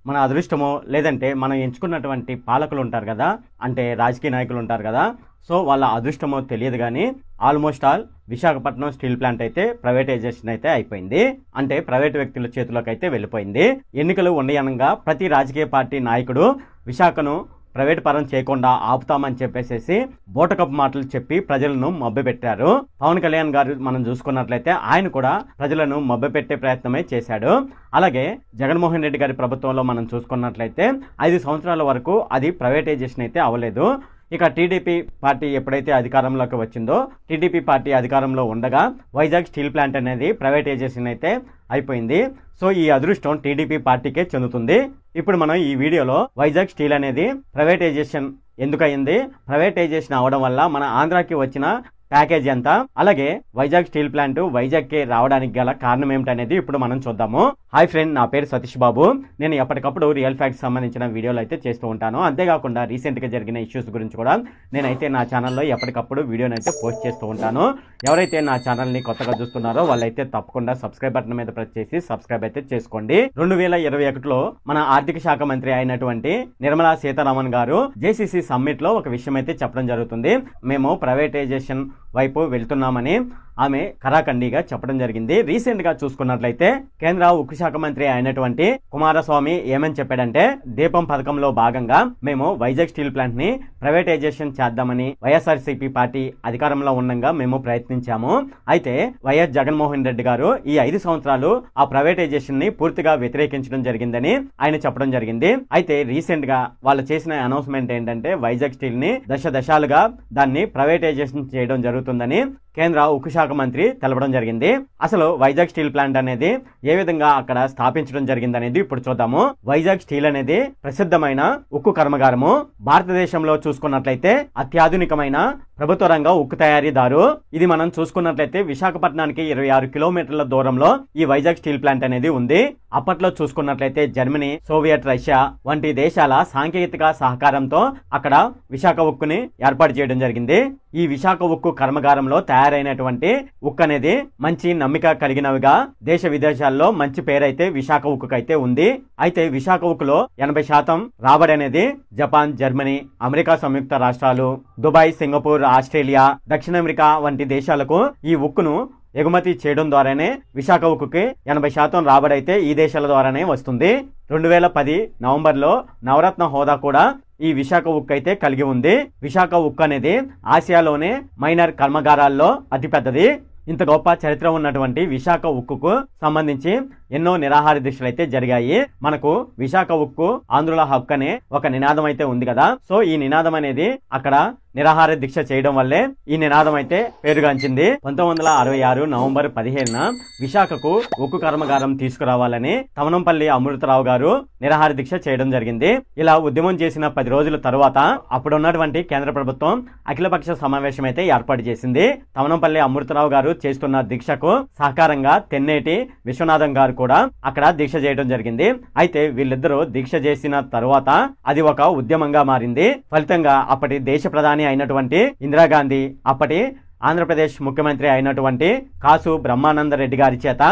మన అదృష్టమో లేదంటే మనం ఎంచుకున్నటువంటి పాలకులు ఉంటారు కదా, అంటే రాజకీయ నాయకులు ఉంటారు కదా, సో వాళ్ళ అదృష్టమో తెలియదు కానీ almost all Visakhapatnam steel plant అయితే ప్రైవేటైజేషన్ అయితే అయిపోయింది. అంటే ప్రైవేట్ వ్యక్తుల చేతిలోకి అయితే వెళ్ళిపోయింది. ఎన్నికలు ఉండయనగా ప్రతి రాజకీయ పార్టీ నాయకుడు విశాఖను ప్రైవేట్ పరం చేయకుండా ఆపుతామని చెప్పేసి బోటకప్పు మాటలు చెప్పి ప్రజలను మభ్యపెట్టారు. పవన్ కళ్యాణ్ గారు మనం చూసుకున్నట్లయితే ఆయన కూడా ప్రజలను మభ్యపెట్టే ప్రయత్నమే చేశాడు. అలాగే జగన్మోహన్ రెడ్డి గారి ప్రభుత్వంలో మనం చూసుకున్నట్లయితే 5 సంవత్సరాల వరకు అది ప్రైవేటైజేషన్ అయితే అవ్వలేదు. ఇక టీడీపీ పార్టీ ఎప్పుడైతే అధికారంలోకి వచ్చిందో, టీడీపీ పార్టీ అధికారంలో ఉండగా వైజాగ్ స్టీల్ ప్లాంట్ అనేది ప్రైవేటైజేషన్ అయితే అయిపోయింది. సో ఈ అదృష్టం టీడీపీ పార్టీకే చెందుతుంది. ఇప్పుడు మనం ఈ వీడియోలో వైజాగ్ స్టీల్ అనేది ప్రైవేటైజేషన్ ఎందుకు అయింది, ప్రైవేటైజేషన్ అవడం వల్ల మన ఆంధ్రాకి వచ్చిన ప్యాకేజ్ ఎంత, అలాగే వైజాగ్ స్టీల్ ప్లాంట్ వైజాగ్ కి రావడానికి గల కారణం ఏమిటనేది ఇప్పుడు మనం చూద్దాము. హాయ్ ఫ్రెండ్, నా పేరు సతీష్ బాబు. నేను ఎప్పటికప్పుడు రియల్ ఫ్యాక్ట్స్ సంబంధించిన వీడియోలు అయితే చేస్తూ ఉంటాను. అంతేకాకుండా రీసెంట్ గా జరిగిన ఇష్యూస్ గురించి కూడా నేనైతే నా ఛానల్లో ఎప్పటికప్పుడు వీడియోని అయితే పోస్ట్ చేస్తూ ఉంటాను. ఎవరైతే నా ఛానల్ ని కొత్తగా చూస్తున్నారో వాళ్ళైతే తప్పకుండా సబ్స్క్రైబ్ బటన్ మీద ప్రెస్ చేసి సబ్స్క్రైబ్ అయితే చేసుకోండి. 2021లో మన ఆర్థిక శాఖ మంత్రి అయినటువంటి నిర్మలా సీతారామన్ గారు జేసీసీ సమ్మిట్ లో ఒక విషయం అయితే చెప్పడం జరుగుతుంది. మేము ప్రైవేటైజేషన్ వైపు వెళ్తున్నామని ఆమె కరాఖండిగా చెప్పడం జరిగింది. రీసెంట్ గా చూసుకున్నట్లయితే కేంద్ర ఉక్కు శాఖ మంత్రి అయినటువంటి కుమారస్వామి ఏమని చెప్పాడంటే, దీపం పథకంలో భాగంగా మేము వైజాగ్ స్టీల్ ప్లాంట్ ని ప్రైవేటైజేషన్ చేద్దామని వైఎస్ఆర్సీపీ పార్టీ అధికారంలో ఉండగా మేము ప్రయత్నించాము. అయితే వైఎస్ జగన్మోహన్ రెడ్డి గారు ఈ 5 సంవత్సరాలు ఆ ప్రైవేటైజేషన్ ని పూర్తిగా వ్యతిరేకించడం జరిగిందని ఆయన చెప్పడం జరిగింది. అయితే రీసెంట్ గా వాళ్ళు చేసిన అనౌన్స్మెంట్ ఏంటంటే, వైజాగ్ స్టీల్ ని దశలుగా దాన్ని ప్రైవేటైజేషన్ చేయడం జరుగుతుందని కేంద్ర ఉక్కు శాఖ మంత్రి తెలపడం జరిగింది. అసలు వైజాగ్ స్టీల్ ప్లాంట్ అనేది ఏ విధంగా అక్కడ స్థాపించడం జరిగింది అనేది ఇప్పుడు చూద్దాము. వైజాగ్ స్టీల్ అనేది ప్రసిద్ధమైన ఉక్కు కర్మాగారము. భారతదేశంలో చూసుకున్నట్లయితే అత్యాధునికమైన ప్రభుత్వ రంగ ఉక్కు తయారీదారు. ఇది మనం చూసుకున్నట్లయితే విశాఖపట్నానికి 26 కిలోమీటర్ల దూరంలో ఈ వైజాగ్ స్టీల్ ప్లాంట్ అనేది ఉంది. అప్పట్లో చూసుకున్నట్లయితే జర్మనీ, సోవియట్ రష్యా వంటి దేశాల సాంకేతిక సహకారంతో అక్కడ విశాఖ ఉక్కుని ఏర్పాటు చేయడం జరిగింది. ఈ విశాఖ ఉక్కు కర్మాగారంలో తయారైనటువంటి ఉక్కు అనేది మంచి నమ్మిక కలిగినవిగా దేశ విదేశాల్లో మంచి పేరైతే విశాఖ ఉక్కుకైతే ఉంది. అయితే విశాఖ ఉక్కులో 80% రాబడి అనేది జపాన్, జర్మనీ, అమెరికా సంయుక్త రాష్ట్రాలు, దుబాయ్, సింగపూర్, ఆస్ట్రేలియా, దక్షిణ అమెరికా వంటి దేశాలకు ఈ ఉక్కును ఎగుమతి చేయడం ద్వారానే విశాఖ ఉక్కుకి 80% రాబడి అయితే ఈ దేశాల ద్వారానే వస్తుంది. 2010 నవంబర్లో నవరత్న హోదా కూడా ఈ విశాఖ ఉక్కు అయితే కలిగి ఉంది. విశాఖ ఉక్కు అనేది ఆసియాలోనే మైనర్ కర్మాగారాల్లో అతిపెద్దది. ఇంత గొప్ప చరిత్ర ఉన్నటువంటి విశాఖ ఉక్కుకు సంబంధించి ఎన్నో నిరాహార దీక్షలు అయితే జరిగాయి. మనకు విశాఖ ఉక్కు ఆంధ్రుల హక్కు అనే ఒక నినాదం అయితే ఉంది కదా. సో ఈ నినాదం అనేది అక్కడ నిరాహార దీక్ష చేయడం వల్లే ఈ నినాదం అయితే పేరుగాంచింది. 1966 నవంబర్ 17న విశాఖకు ఉక్కు కర్మాగారం తీసుకురావాలని తమనంపల్లి అమృతరావు గారు నిరాహార దీక్ష చేయడం జరిగింది. ఇలా ఉద్యమం చేసిన 10 రోజుల తరువాత అప్పుడున్నటువంటి కేంద్ర ప్రభుత్వం అఖిలపక్ష సమావేశం అయితే ఏర్పాటు చేసింది. తమనంపల్లి అమృతరావు గారు చేస్తున్న దీక్షకు సహకారంగా తెన్నేటి విశ్వనాథం గారు కూడా అక్కడ దీక్ష చేయడం జరిగింది. అయితే వీళ్ళిద్దరూ దీక్ష చేసిన తరువాత అది ఒక ఉద్యమంగా మారింది. ఫలితంగా అప్పటి దేశ ప్రధాని అయినటువంటి ఇందిరాగాంధీ, అప్పటి ఆంధ్రప్రదేశ్ ముఖ్యమంత్రి అయినటువంటి కాసు బ్రహ్మానందరెడ్డి గారి చేత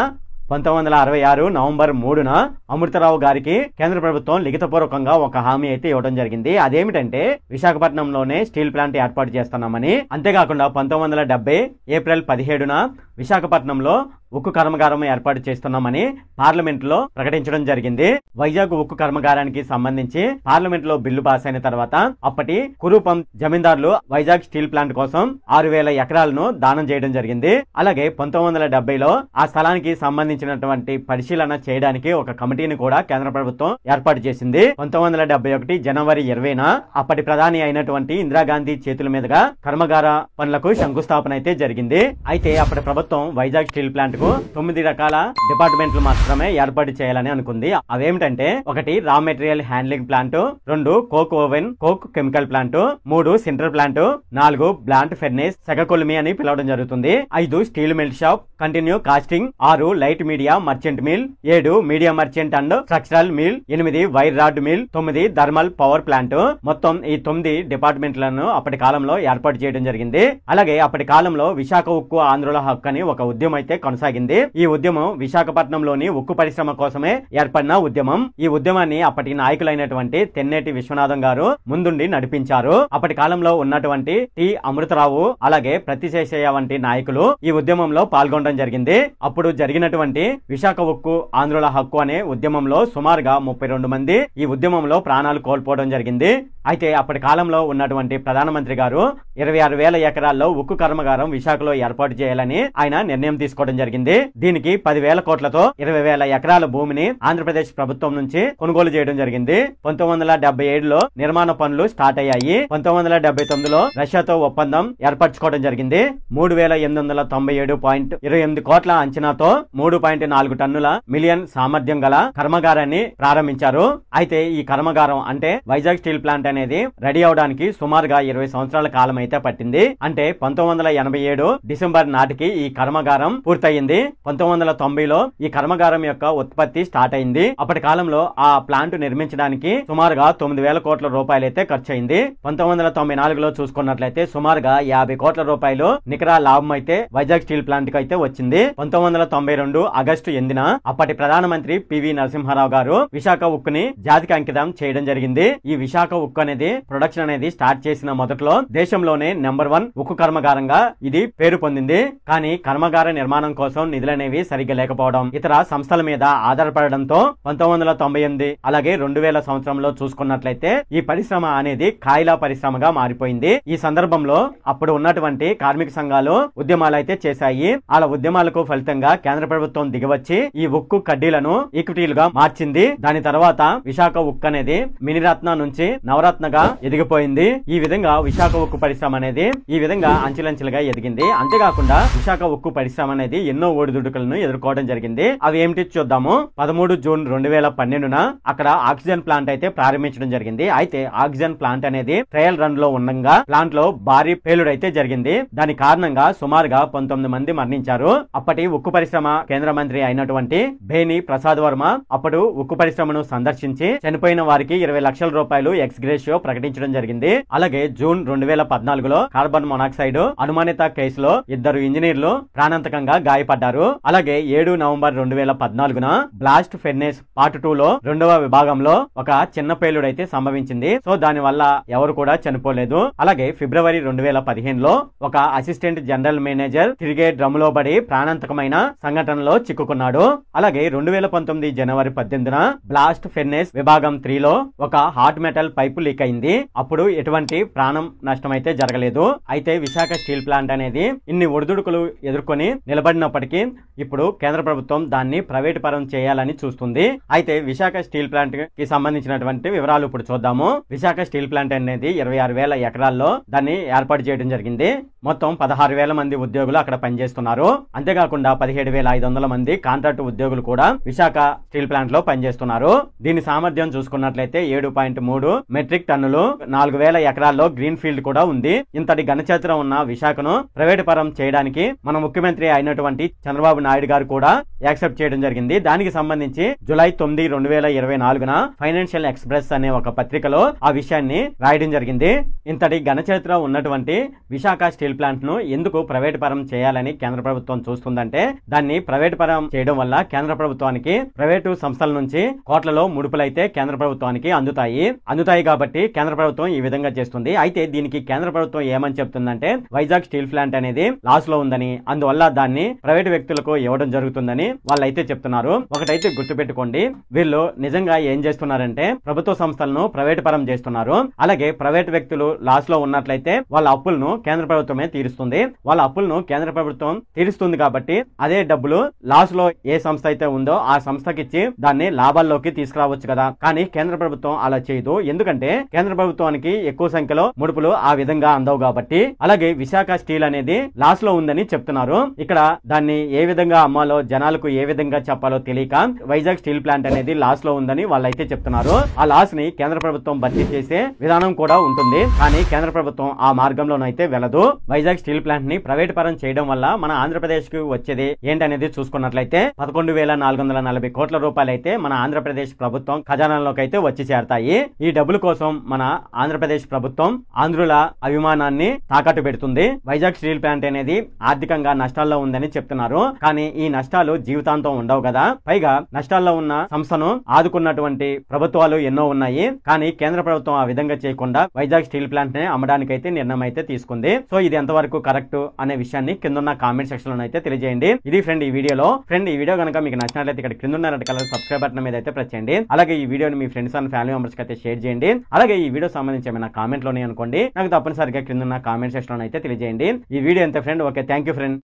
1966 నవంబర్ 3న అమృతరావు గారికి కేంద్ర ప్రభుత్వం లిఖితపూర్వకంగా ఒక హామీ అయితే ఇవ్వడం జరిగింది. అదేమిటంటే విశాఖపట్నంలోనే స్టీల్ ప్లాంట్ ఏర్పాటు చేస్తున్నామని. అంతేకాకుండా 1970 ఏప్రిల్ 17న విశాఖపట్నంలో ఉక్కు కర్మాగారం ఏర్పాటు చేస్తున్నామని పార్లమెంట్ లో ప్రకటించడం జరిగింది. వైజాగ్ ఉక్కు కర్మాగారానికి సంబంధించి పార్లమెంట్ లో బిల్లు పాస్ అయిన తర్వాత అప్పటి కురూపం జమీందారులు వైజాగ్ స్టీల్ ప్లాంట్ కోసం 6000 ఎకరాలను దానం చేయడం జరిగింది. అలాగే 1970లో ఆ స్థలానికి సంబంధించినటువంటి పరిశీలన చేయడానికి ఒక కమిటీని కూడా కేంద్ర ప్రభుత్వం ఏర్పాటు చేసింది. 1971 జనవరి 20న అప్పటి ప్రధాని అయినటువంటి ఇందిరాగాంధీ చేతుల మీదుగా కర్మాగార పనులకు శంకుస్థాపన అయితే జరిగింది. అయితే అప్పటి ప్రభుత్వం వైజాగ్ స్టీల్ ప్లాంట్ కు 9 రకాల డిపార్ట్మెంట్లు మాత్రమే ఏర్పాటు చేయాలని అనుకుంది. అవేమిటంటే 1 raw material handling plant, 2 coke oven coke chemical plant, 3 sinter plant, 4 blast furnace సెగకొలిమి అని పిలవడం జరుగుతుంది, 5 steel mill shop continue casting, 6 light media merchant mill, 7 media merchant and structural mill, 8 wire rod mill, 9 thermal power plant. మొత్తం ఈ 9 డిపార్ట్మెంట్లను అప్పటి కాలంలో ఏర్పాటు చేయడం జరిగింది. అలాగే అప్పటి కాలంలో విశాఖ ఉక్కు ఆంధ్రుల హక్కు అని ఒక ఉద్యమం అయితే కొనసాగింది. కొనసాగింది. ఈ ఉద్యమం విశాఖపట్నంలోని ఉక్కు పరిశ్రమ కోసమే ఏర్పడిన ఉద్యమం. ఈ ఉద్యమాన్ని అప్పటి నాయకులైనటువంటి తెన్నేటి విశ్వనాథం గారు ముందుండి నడిపించారు. అప్పటి కాలంలో ఉన్నటువంటి టి అమృతరావు అలాగే ప్రతిశేషయ్య వంటి నాయకులు ఈ ఉద్యమంలో పాల్గొనడం జరిగింది. అప్పుడు జరిగినటువంటి విశాఖ ఉక్కు ఆంధ్రుల హక్కు అనే ఉద్యమంలో సుమారుగా 32 మంది ఈ ఉద్యమంలో ప్రాణాలు కోల్పోవడం జరిగింది. అయితే అప్పటి కాలంలో ఉన్నటువంటి ప్రధానమంత్రి గారు 26,000 ఎకరాల్లో ఉక్కు కర్మాగారం విశాఖలో ఏర్పాటు చేయాలని ఆయన నిర్ణయం తీసుకోవడం జరిగింది. దీనికి 10,000 కోట్లతో 20,000 ఎకరాల భూమిని ఆంధ్రప్రదేశ్ ప్రభుత్వం నుంచి కొనుగోలు చేయడం జరిగింది. 1977లో నిర్మాణ పనులు స్టార్ట్ అయ్యాయి. 1979లో రష్యాతో ఒప్పందం ఏర్పరచుకోవడం జరిగింది. 3,897.28 కోట్ల అంచనాతో 3.4 టన్నుల మిలియన్ సామర్థ్యం గల కర్మాగారాన్ని ప్రారంభించారు. అయితే ఈ కర్మాగారం అంటే వైజాగ్ స్టీల్ ప్లాంట్ అనేది రెడీ అవడానికి సుమారుగా 20 సంవత్సరాల కాలం అయితే పట్టింది. అంటే 1987 డిసెంబర్ నాటికి ఈ కర్మాగారం పూర్తయింది. 1990లో ఈ కర్మాగారం యొక్క ఉత్పత్తి స్టార్ట్ అయింది. అప్పటి కాలంలో ఆ ప్లాంట్ నిర్మించడానికి సుమారుగా 9,000 కోట్ల రూపాయలు అయితే ఖర్చు అయింది. 1994లో చూసుకున్నట్లయితే సుమారుగా 50 కోట్ల రూపాయలు నికర లాభం అయితే వైజాగ్ స్టీల్ ప్లాంట్ కి అయితే వచ్చింది. 1992 ఆగస్టు 8న అప్పటి ప్రధానమంత్రి పివి నరసింహారావు గారు విశాఖ ఉక్కుని జాతికి అంకితం చేయడం జరిగింది. ఈ విశాఖ ఉక్కు అనేది ప్రొడక్షన్ అనేది స్టార్ట్ చేసిన మొదట్లో దేశంలోనే నెంబర్ 1 ఉక్కు కర్మాగారంగా ఇది పేరు పొందింది. కానీ కర్మాగార నిర్మాణం కోసం నిధులనేవి సరిగ్గా లేకపోవడం, ఇతర సంస్థల మీద ఆధారపడడంతో 1998 అలాగే 2000 సంవత్సరంలో చూసుకున్నట్లయితే ఈ పరిశ్రమ అనేది కాయిలా పరిశ్రమగా మారిపోయింది. ఈ సందర్భంలో అప్పుడు ఉన్నటువంటి కార్మిక సంఘాలు ఉద్యమాలు అయితే చేశాయి. అలా ఉద్యమాలకు ఫలితంగా కేంద్ర ప్రభుత్వం దిగివచ్చి ఈ ఉక్కు కడ్డీలను ఈక్విటీలుగా మార్చింది. దాని తర్వాత విశాఖ ఉక్కు అనేది మినిరత్న నుంచి నవరత్నగా ఎదిగిపోయింది. ఈ విధంగా విశాఖ ఉక్కు పరిశ్రమ అనేది ఈ విధంగా అంచెలంచెలుగా ఎదిగింది. అంతేకాకుండా విశాఖ ఉక్కు పరిశ్రమ అనేది ఎన్నో ఒడిదుడుకులను ఎదుర్కోవడం జరిగింది. అవి ఏమిటి చూద్దాము. 13 జూన్ 2012న అక్కడ ఆక్సిజన్ ప్లాంట్ అయితే ప్రారంభించడం జరిగింది. అయితే ఆక్సిజన్ ప్లాంట్ అనేది ట్రయల్ రన్ లో ఉండగా ప్లాంట్ లో భారీ పేలుడైతే జరిగింది. దాని కారణంగా సుమారుగా 19 మంది మరణించారు. అప్పటి ఉక్కు పరిశ్రమ కేంద్ర మంత్రి అయినటువంటి భేని ప్రసాద్ వర్మ అప్పుడు ఉక్కు పరిశ్రమను సందర్శించి చనిపోయిన వారికి 20 లక్షల రూపాయలు ఎక్స్ గ్రేషియో ప్రకటించడం జరిగింది. అలాగే జూన్ 2014లో కార్బన్ మొనాక్సైడ్ అనుమానిత కేసులో 2 ఇంజనీర్లు ప్రాణాంతకంగా గాయపడ్డారు. అలాగే 7 నవంబర్ 2014న బ్లాస్ట్ ఫెర్నేస్ పార్ట్ 2లో 2వ విభాగంలో ఒక చిన్న పేలుడైతే సంభవించింది. సో దాని వల్ల ఎవరు కూడా చనిపోలేదు. అలాగే ఫిబ్రవరి 2015లో ఒక అసిస్టెంట్ జనరల్ మేనేజర్ తిరిగే డ్రమ్లో పడి ప్రాణాంతకమైన సంఘటనలో చిక్కుకున్నాడు. అలాగే 2019 జనవరి 18న బ్లాస్ట్ ఫెర్నేస్ విభాగం 3లో ఒక హాట్ మెటల్ పైపు లీక్ అయింది. అప్పుడు ఎటువంటి ప్రాణం నష్టం అయితే జరగలేదు. అయితే విశాఖ స్టీల్ ప్లాంట్ అనేది ఇన్ని ఒడిదుడుకులు ఎదుర్కొని నిలబడినప్పటికీ ఇప్పుడు కేంద్ర ప్రభుత్వం దాన్ని ప్రైవేట్ పరం చేయాలని చూస్తుంది. అయితే విశాఖ స్టీల్ ప్లాంట్ కి సంబంధించినటువంటి వివరాలు ఇప్పుడు చూద్దాము. విశాఖ స్టీల్ ప్లాంట్ అనేది 26,000 ఎకరాల్లో దాన్ని ఏర్పాటు చేయడం జరిగింది. మొత్తం 16,000 మంది ఉద్యోగులు అక్కడ పనిచేస్తున్నారు. అంతేకాకుండా 17,500 మంది కాంట్రాక్ట్ ఉద్యోగులు కూడా విశాఖ స్టీల్ ప్లాంట్ లో పనిచేస్తున్నారు. దీని సామర్థ్యం చూసుకున్నట్లయితే 7.3 మెట్రిక్ టన్నులు. 4,000 ఎకరాల్లో గ్రీన్ ఫీల్డ్ కూడా ఉంది. ఇంతటి ఘనచరిత్ర ఉన్న విశాఖను ప్రైవేట్ పరం చేయడానికి మన ముఖ్యమంత్రి అయినటువంటి చంద్రబాబు నాయుడు గారు కూడా యాక్సెప్ట్ చేయడం జరిగింది. దానికి సంబంధించి జూలై 9, 2024న ఫైనాన్షియల్ ఎక్స్ప్రెస్ అనే ఒక పత్రికలో ఆ విషయాన్ని రాయడం జరిగింది. ఇంతటి ఘనచరిత్ర ఉన్నటువంటి విశాఖ స్టీల్ ప్లాంట్ ను ఎందుకు ప్రైవేట్ పరం చేయాలని కేంద్ర ప్రభుత్వం చూస్తుందంటే దాన్ని ప్రైవేట్ పరం చేయడం వల్ల కేంద్ర ప్రభుత్వానికి ప్రైవేటు సంస్థల నుంచి కోట్లలో ముడుపులైతే కేంద్ర ప్రభుత్వానికి అందుతాయి కాబట్టి కేంద్ర ప్రభుత్వం ఈ విధంగా చేస్తుంది. అయితే దీనికి కేంద్ర ప్రభుత్వం ఏమని చెప్తుందంటే వైజాగ్ స్టీల్ ప్లాంట్ అనేది లాస్ లో ఉందని, అందువల్ల దాన్ని ప్రైవేట్ వ్యక్తులకు ఇవ్వడం జరుగుతుందని వాళ్ళైతే చెప్తున్నారు. ఒకటైతే గుర్తుపెట్టుకోండి, వీళ్ళు నిజంగా ఏం చేస్తున్నారంటే ప్రభుత్వ సంస్థలను ప్రైవేట్ పరం చేస్తున్నారు. అలాగే ప్రైవేట్ వ్యక్తులు లాస్ లో ఉన్నట్లయితే వాళ్ళ అప్పులను కేంద్ర ప్రభుత్వమే తీరుస్తుంది. వాళ్ళ అప్పులను కేంద్ర ప్రభుత్వం తీరుస్తుంది కాబట్టి అదే డబ్బులు లాస్ లో ఏ సంస్థ అయితే ఉందో ఆ సంస్థకిచ్చి దాన్ని లాభాల్లోకి తీసుకురావచ్చు కదా. కానీ కేంద్ర ప్రభుత్వం అలా చేయదు. ఎందుకంటే కేంద్ర ప్రభుత్వానికి ఎక్కువ సంఖ్యలో ముడుపులు ఆ విధంగా అందవు కాబట్టి. అలాగే విశాఖ స్టీల్ అనేది లాస్ లో ఉందని చెప్తున్నారు. ఇక్కడ దాన్ని ఏ విధంగా అమ్మాలో జనాలకు ఏ విధంగా చెప్పాలో తెలియక వైజాగ్ స్టీల్ ప్లాంట్ అనేది లాస్ లో ఉందని వాళ్ళైతే చెప్తున్నారు. ఆ లాస్ ని కేంద్ర ప్రభుత్వం భర్తీ చేసే విధానం కూడా ఉంటుంది. కానీ కేంద్ర ప్రభుత్వం ఆ మార్గంలోనైతే వెళ్ళదు. వైజాగ్ స్టీల్ ప్లాంట్ ని ప్రైవేట్ పరం చేయడం వల్ల మన ఆంధ్రప్రదేశ్ కు వచ్చేది ఏంటనేది చూసుకున్నట్లయితే 11,440 కోట్ల రూపాయలు అయితే మన ఆంధ్రప్రదేశ్ ప్రభుత్వం ఖజానాలోకి అయితే వచ్చి చేరతాయి. ఈ డబ్బుల కోసం మన ఆంధ్రప్రదేశ్ ప్రభుత్వం ఆంధ్రుల అభిమానాన్ని తాకట్టు పెడుతుంది. వైజాగ్ స్టీల్ ప్లాంట్ అనేది ఆర్థికంగా నష్టాల్లో ఉందని చెప్తున్నారు. చేస్తున్నారు. కానీ ఈ నష్టాలు జీవితాంతం ఉండవు కదా. పైగా నష్టాల్లో ఉన్న సంస్థను ఆదుకున్నటువంటి ప్రభుత్వాలు ఎన్నో ఉన్నాయి. కానీ కేంద్ర ప్రభుత్వం ఆ విధంగా చేయకుండా వైజాగ్ స్టీల్ ప్లాంట్ ని అమ్మడానికి అయితే నిర్ణయం అయితే తీసుకుంది. సో ఇది ఎంతవరకు కరెక్ట్ అనే విషయాన్ని కింద కామెంట్ సెక్షన్ లో అయితే తెలియజేయండి. ఇది ఫ్రెండ్ ఈ వీడియోలో. ఫ్రెండ్ ఈ వీడియో కనుక మీకు నచ్చినట్లయితే ఇక్కడ కింద ఉన్న రెడ్ కలర్ సబ్స్క్రైబ్ బటన్ మీద అయితే ప్రెస్ చేయండి. అలాగే ఈ వీడియోని మీ ఫ్రెండ్స్ అండ్ ఫ్యామిలీ మెంబర్స్ కి అయితే షేర్ చేయండి. అలాగే ఈ వీడియో సంబంధించి ఏమైనా కామెంట్ లోనే అనుకోండి, నాకు తప్పనిసరిగా కింద కామెంట్ సెక్షన్ లో అయితే తెలియజేయండి. ఈ వీడియో ఎంత friend. Okay, thank you friend.